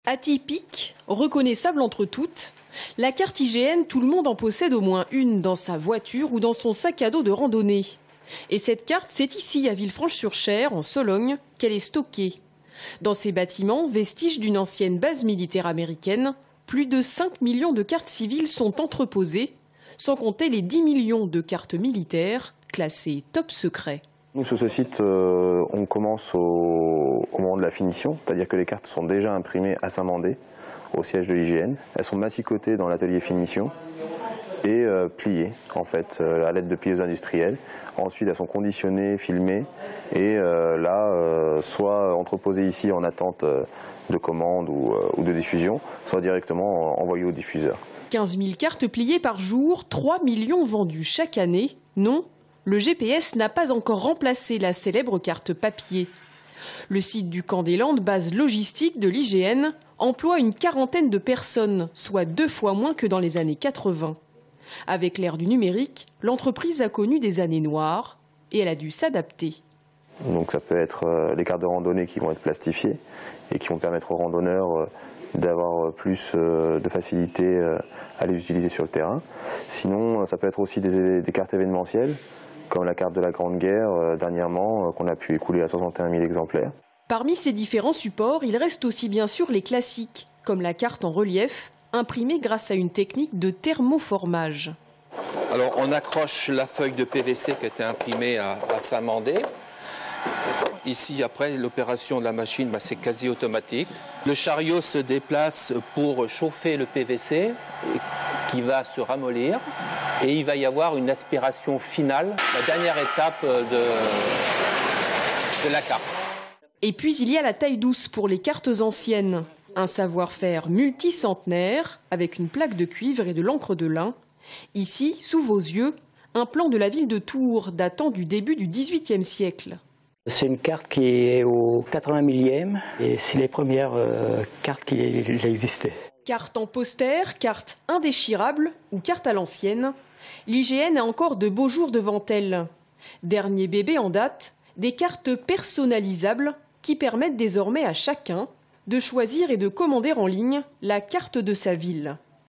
Atypique, reconnaissable entre toutes, la carte IGN, tout le monde en possède au moins une dans sa voiture ou dans son sac à dos de randonnée. Et cette carte, c'est ici, à Villefranche-sur-Cher, en Sologne, qu'elle est stockée. Dans ces bâtiments, vestiges d'une ancienne base militaire américaine, plus de 5 millions de cartes civiles sont entreposées, sans compter les 10 millions de cartes militaires classées top secret. Nous, sur ce site, on commence au moment de la finition, c'est-à-dire que les cartes sont déjà imprimées à Saint-Mandé, au siège de l'IGN. Elles sont massicotées dans l'atelier finition et pliées, en fait, à l'aide de plieuses industrielles. Ensuite, elles sont conditionnées, filmées et soit entreposées ici en attente de commande ou de diffusion, soit directement envoyées au diffuseur. 15 000 cartes pliées par jour, 3 millions vendues chaque année. Non, le GPS n'a pas encore remplacé la célèbre carte papier. Le site du Camp des Landes, base logistique de l'IGN, emploie une quarantaine de personnes, soit 2 fois moins que dans les années 80. Avec l'ère du numérique, l'entreprise a connu des années noires et elle a dû s'adapter. Donc ça peut être les cartes de randonnée qui vont être plastifiées et qui vont permettre aux randonneurs d'avoir plus de facilité à les utiliser sur le terrain. Sinon, ça peut être aussi des cartes événementielles, comme la carte de la Grande Guerre dernièrement, qu'on a pu écouler à 61 000 exemplaires. Parmi ces différents supports, il reste aussi bien sûr les classiques, comme la carte en relief, imprimée grâce à une technique de thermoformage. Alors on accroche la feuille de PVC qui a été imprimée à Saint-Mandé. Ici, après, l'opération de la machine, c'est quasi automatique. Le chariot se déplace pour chauffer le PVC qui va se ramollir et il va y avoir une aspiration finale, la dernière étape de la carte. Et puis il y a la taille douce pour les cartes anciennes. Un savoir-faire multicentenaire avec une plaque de cuivre et de l'encre de lin. Ici, sous vos yeux, un plan de la ville de Tours datant du début du XVIIIe siècle. C'est une carte qui est au 80 millième et c'est les premières cartes qui existaient. Carte en poster, carte indéchirable ou carte à l'ancienne, l'IGN a encore de beaux jours devant elle. Dernier bébé en date, des cartes personnalisables qui permettent désormais à chacun de choisir et de commander en ligne la carte de sa ville.